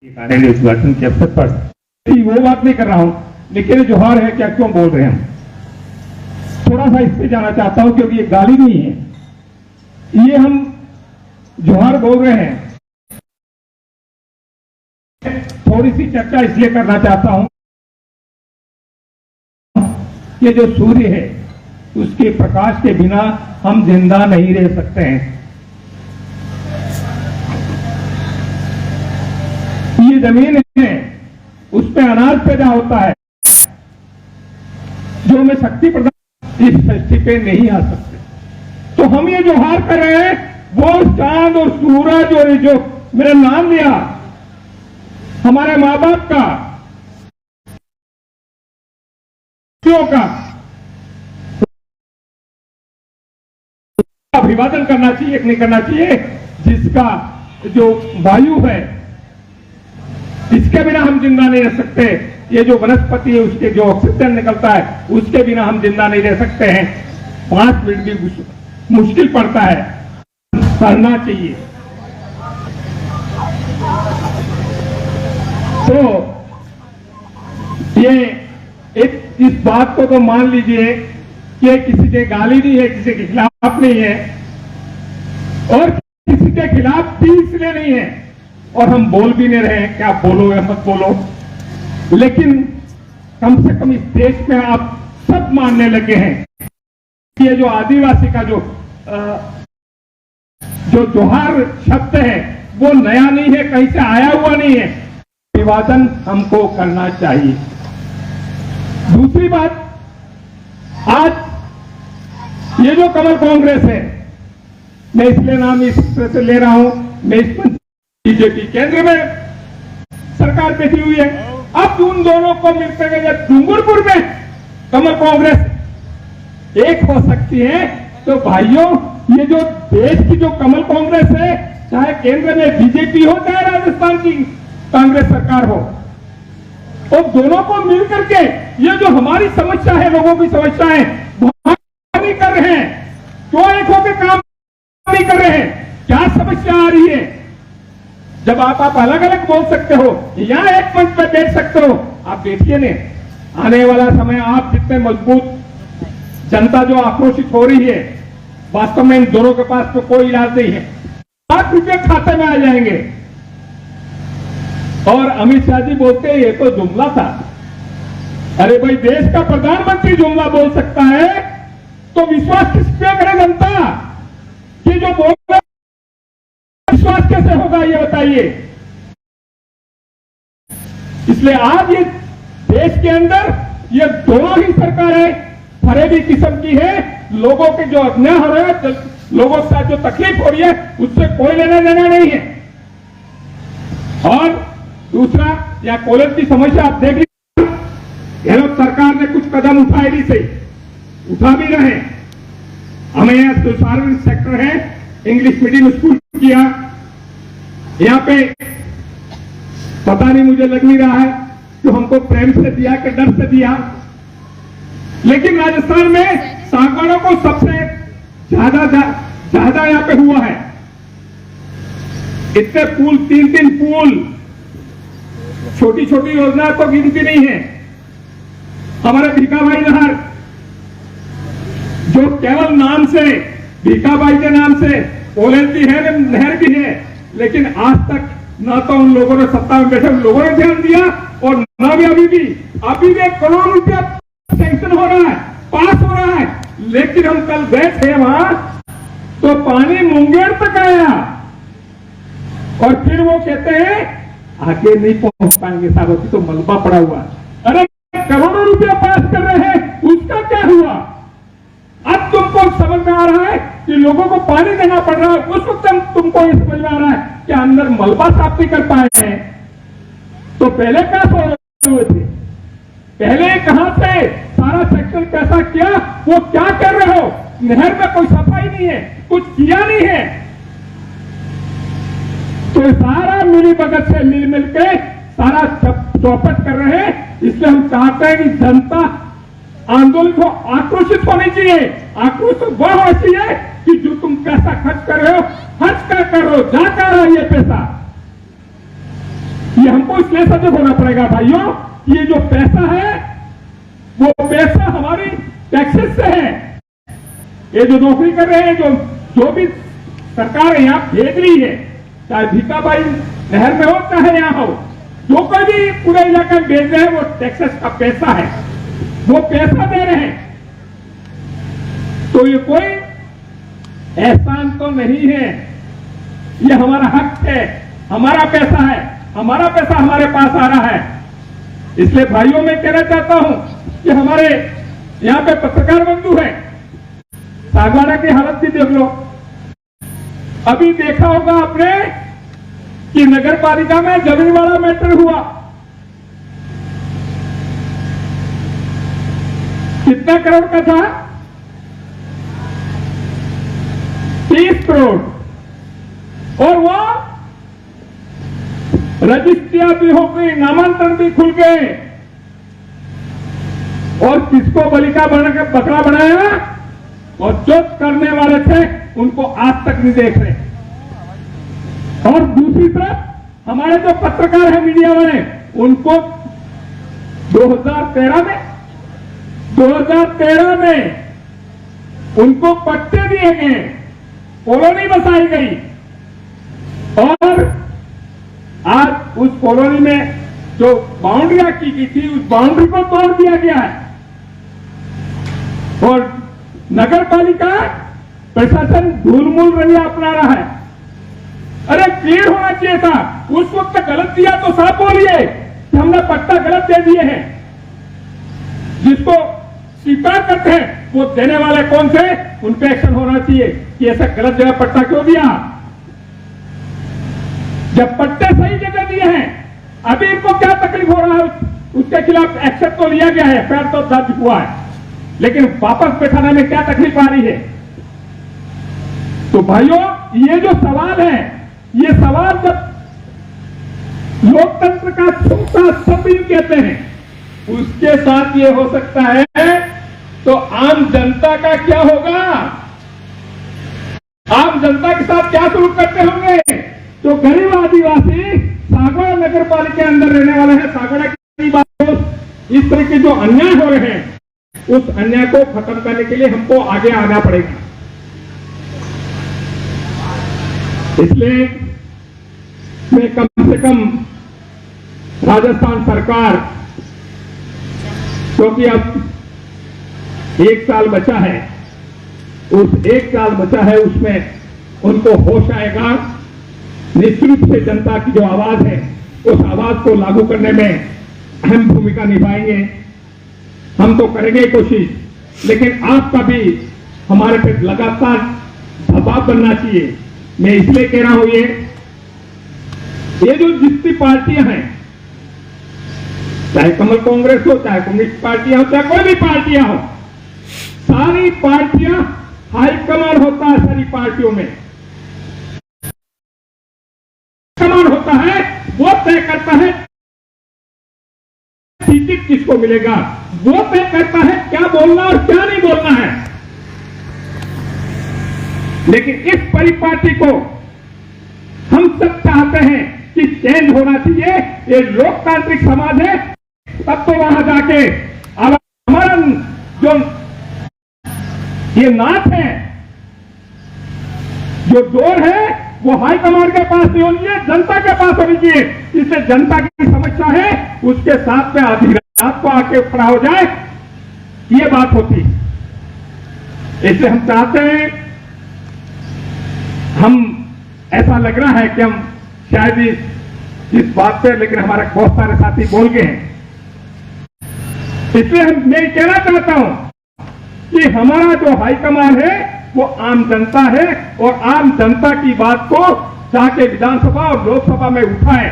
कार्यालय उद्घाटन के अवसर पर वो बात नहीं कर रहा हूं, लेकिन जोहार है क्या क्यों बोल रहे हैं हम, थोड़ा सा इस पे जाना चाहता हूं क्योंकि ये गाली नहीं है, ये हम जोहार बोल रहे हैं। थोड़ी सी चर्चा इसलिए करना चाहता हूं कि जो सूर्य है उसके प्रकाश के बिना हम जिंदा नहीं रह सकते हैं। ये जमीन है, उस पे अनाज पैदा होता है, जो हमें शक्ति प्रदान, इस सृष्टि पे नहीं आ सकते। तो हम ये जोहार कर रहे हैं, वो चांद और सूरज और जो मेरा नाम लिया हमारे माँ बाप का अभिवादन करना चाहिए, नहीं करना चाहिए, जिसका जो वायु है इसके बिना हम जिंदा नहीं रह सकते। ये जो वनस्पति है उसके जो ऑक्सीजन निकलता है उसके बिना हम जिंदा नहीं रह सकते हैं। 5 मिनट भी मुश्किल पड़ता है, करना चाहिए। तो ये इस बात को तो मान लीजिए कि किसी के गाली नहीं है, किसी के खिलाफ नहीं है और किसी के खिलाफ भी इसलिए नहीं है, और हम बोल भी नहीं रहे हैं कि आप बोलो या मत बोलो, लेकिन कम से कम इस देश में आप सब मानने लगे हैं कि ये जो आदिवासी का जो जोहार शब्द है वो नया नहीं है, कहीं से आया हुआ नहीं है। अभिवादन हमको करना चाहिए। दूसरी बात, आज ये जो कमल कांग्रेस है, मैं इसलिए नाम इस तरह से ले रहा हूं, मैं इस बीजेपी केंद्र में सरकार बैठी हुई है, अब उन दोनों को मिलते हुए डूंगरपुर में कमल कांग्रेस एक हो सकती है। तो भाइयों, ये जो देश की जो कमल कांग्रेस है, चाहे केंद्र में बीजेपी हो चाहे राजस्थान की कांग्रेस सरकार हो, और दोनों को मिल करके ये जो हमारी समस्या है, लोगों की समस्या है, वो नहीं कर रहे हैं। क्यों एक होकर काम नहीं कर रहे हैं? क्या समस्या आ रही है? जब आप अलग अलग बोल सकते हो, यहां एक मंच पर बैठ सकते हो, आप बैठिए ने। आने वाला समय आप जितने मजबूत, जनता जो आक्रोशित हो रही है, वास्तव में इन दोनों के पास तो कोई इलाज नहीं है, ₹8 खाते में आ जाएंगे। और अमित शाह जी बोलते हैं ये तो जुमला था। अरे भाई, देश का प्रधानमंत्री जुमला बोल सकता है तो विश्वास किस पे करे जनता कि जो बोल रहा, विश्वास कैसे होगा ये बताइए। इसलिए आज ये देश के अंदर ये दोनों ही सरकारें फरेबी किस्म की है। लोगों के जो अन्याय हो रहा है, लोगों के साथ जो तकलीफ हो रही है, उससे कोई लेना देना नहीं है। और दूसरा, या कॉलेज की समस्या आप देख लीजिए, ये लोग सरकार ने कुछ कदम उठाए नहीं, सही उठा भी रहे। हमें यहाँ जो सार्वजनिक सेक्टर है, इंग्लिश मीडियम स्कूल किया, यहाँ पे पता नहीं, मुझे लग नहीं रहा है कि हमको प्रेम से दिया कि डर से दिया, लेकिन राजस्थान में सागवानों को सबसे ज्यादा यहाँ पे हुआ है। इतने पुल, 3-3 पुल, छोटी छोटी योजना तो गिनती नहीं है। हमारे भीखाबाई नहर, जो केवल नाम से भीखाबाई के नाम से ओलेंती है, नहर भी है, लेकिन आज तक ना तो उन लोगों ने, सत्ता में बैठे लोगों ने ध्यान दिया, और ना भी अभी भी 1 करोड़ रुपया सैंक्शन हो रहा है, पास हो रहा है, लेकिन हम कल गए थे वहां तो पानी मुंगेर तक आया, और फिर वो कहते हैं आगे नहीं पहुंच पाएंगे साहब, अभी तो मलबा पड़ा हुआ। अरे करोड़ों रुपया पास कर रहे हैं, उसका क्या हुआ? अब तुमको समझ में आ रहा है कि लोगों को पानी देना पड़ रहा है, उस वक्त तुमको ये समझ में आ रहा है कि अंदर मलबा साफ नहीं कर पाए हैं। तो पहले क्या सोच हुए थे? पहले कहां से सारा सेक्शन पैसा किया, वो क्या कर रहे हो? नहर में कोई सफाई नहीं है, कुछ किया नहीं है। तो सारा मिली भगत से मिल के सारा चौपट कर रहे हैं। इसलिए हम चाहते हैं कि जनता आंदोलन को आक्रोशित होनी चाहिए। आक्रोश वह होना चाहिए कि जो तुम पैसा खर्च कर रहे हो, खर्च कर रहे हो, जा कर रहा है ये पैसा, ये हमको इसलिए सजग होना पड़ेगा भाइयों, ये जो पैसा है वो पैसा हमारी टैक्सेस से है। ये जो नौकरी कर रहे हैं, जो भी सरकार यहां भेज रही है, चाहे भीखाबाई नहर में हो चाहे यहां हो, जो कोई भी पूरे इलाके में भेज रहे हैं वो टैक्सेस का पैसा है, वो पैसा दे रहे हैं। तो ये कोई एहसान तो नहीं है, ये हमारा हक है, हमारा पैसा है, हमारा पैसा हमारे पास आ रहा है। इसलिए भाइयों मैं कहना चाहता हूं कि हमारे यहां पे पत्रकार बंधु है, सागवाड़ा की हालत भी देख लो। अभी देखा होगा आपने कि नगर पालिका में जमीन वाला मैटर हुआ, कितना करोड़ का था? 30 करोड़। और वो रजिस्ट्रियां भी हो गई, नामांतरण भी खुल गए, और किसको बलिका बकरा बनाया, और जो करने वाले थे उनको आज तक नहीं देख रहे। और दूसरी तरफ हमारे जो पत्रकार हैं, मीडिया वाले, उनको 2013 में उनको पट्टे दिए गए, कॉलोनी बसाई गई, और आज उस कॉलोनी में जो बाउंड्रियां की गई थी, उस बाउंड्री को तोड़ दिया गया है। और नगर पालिका प्रशासन धूल-मूल रवैया अपना रहा है। अरे क्लियर होना चाहिए था, उस वक्त गलत दिया तो साफ बोलिए कि हमने पट्टा गलत दे दिए हैं। जिसको स्वीकार करते हैं वो देने वाले कौन थे, उन पे एक्शन होना चाहिए कि ऐसा गलत जगह पट्टा क्यों दिया। जब पट्टे सही जगह दिए हैं, अभी इनको क्या तकलीफ हो रहा है, उसके खिलाफ एक्शन तो लिया गया है, एफआईआर तो दर्ज हुआ है, लेकिन वापस बैठाने में क्या तकलीफ आ रही है। तो भाइयों, ये जो सवाल है, ये सवाल जब लोकतंत्र का छूटा सभी कहते हैं, उसके साथ ये हो सकता है, तो आम जनता का क्या होगा? आम जनता के साथ क्या सलूक करते होंगे? तो गरीब आदिवासी सागवाड़ा नगर पालिका के अंदर रहने वाले हैं, सागवाड़ा की बात, इस तरह के जो अन्याय हो रहे हैं, उस अन्याय को खत्म करने के लिए हमको आगे आना पड़ेगा। इसलिए मैं कम से कम राजस्थान सरकार, क्योंकि अब 1 साल बचा है, उस 1 साल बचा है उसमें उनको होश आएगा। निश्चित रूप से जनता की जो आवाज है, उस आवाज को लागू करने में अहम भूमिका निभाएंगे। हम तो करेंगे कोशिश, लेकिन आपका भी हमारे पे लगातार दबाव बनना चाहिए। मैं इसलिए कह रहा हूं, ये जो जितनी पार्टियां हैं, चाहे कमल कांग्रेस हो, चाहे कम्युनिस्ट पार्टियां हो, चाहे कोई भी पार्टियां हो, सारी पार्टियां हाईकमान होता है। सारी पार्टियों में कमान होता है, वो तय करता है टिकट किसको मिलेगा, वो तय करता है क्या बोलना और क्या नहीं बोलना है। लेकिन इस परिपाटी को हम सब चाहते हैं कि चेंज होना चाहिए। ये लोकतांत्रिक समाज है, तब तो वहां जाके हमारा जो ये नाच है, जो जोर है, वो हाईकमान के पास नहीं होनी चाहिए, जनता के पास होनी चाहिए। इससे जनता की समस्या है, उसके साथ में आधी रात को आके खड़ा हो जाए, ये बात होती। इसलिए हम चाहते हैं, हम ऐसा लग रहा है कि हम शायद इस बात पे, लेकिन हमारे बहुत सारे साथी बोल गए हैं। इसलिए मैं कहना चाहता हूं कि हमारा जो हाईकमान है वो आम जनता है, और आम जनता की बात को जाके विधानसभा और लोकसभा में उठाए,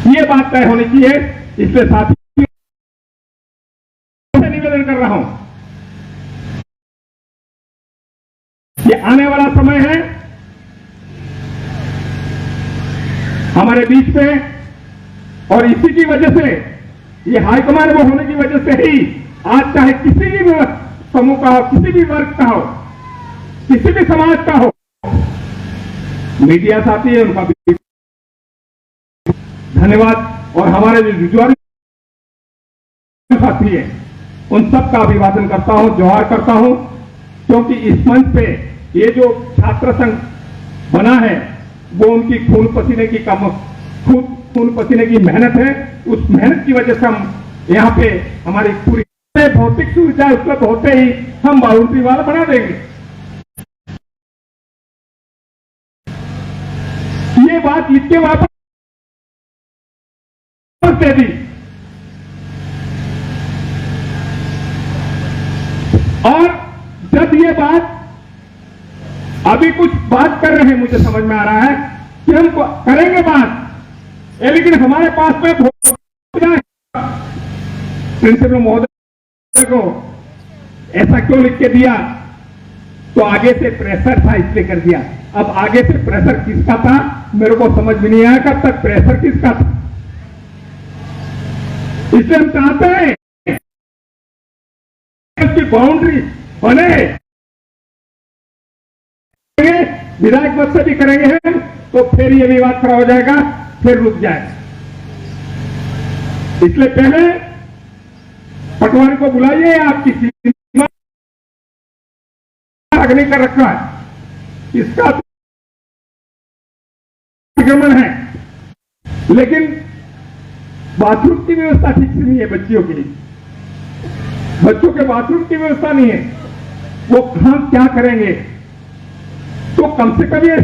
ये बात तय होनी चाहिए। इसलिए साथियों से निवेदन कर रहा हूं, ये आने वाला समय है हमारे बीच में, और इसी की वजह से, ये हाईकमान वो होने की वजह से ही आज चाहे किसी भी समूह का हो, किसी भी वर्ग का हो, किसी भी समाज का हो, मीडिया साथी है, उनका भी धन्यवाद। और हमारे जो जुझारू साथी हैं उन सबका अभिवादन करता हूं, जोहार करता हूं, क्योंकि इस मंच पे ये जो छात्र संघ बना है वो उनकी खून पसीने की मेहनत है। उस मेहनत की वजह से हम यहाँ पे हमारी पूरी भौतिक सुविधा उपलब्ध होते ही हम बाउंड्री वाल बना देंगे। ये बात लिख के वापस दे दी। और जब ये बात अभी कुछ बात कर रहे हैं, मुझे समझ में आ रहा है कि हम करेंगे बात, लेकिन हमारे पास में प्रिंसिपल महोदय को ऐसा क्यों लिख के दिया, तो आगे से प्रेशर था इसलिए कर दिया। अब आगे से प्रेशर किसका था मेरे को समझ में नहीं आया, कब तक प्रेशर किसका था। इसलिए हम चाहते हैं की बाउंड्री बने, विधायक पद से भी करेंगे हम तो फिर ये विवाद खड़ा हो जाएगा, फिर रुक जाएगा। इसलिए पहले पटवारी को बुलाइए, आपकी सीमा अग्नि कर रखा है, इसका अतिक्रमण है, लेकिन बाथरूम की व्यवस्था ठीक से नहीं है बच्चियों के लिए, बच्चों के बाथरूम की व्यवस्था नहीं है, वो कहां क्या करेंगे। तो कम से कम ये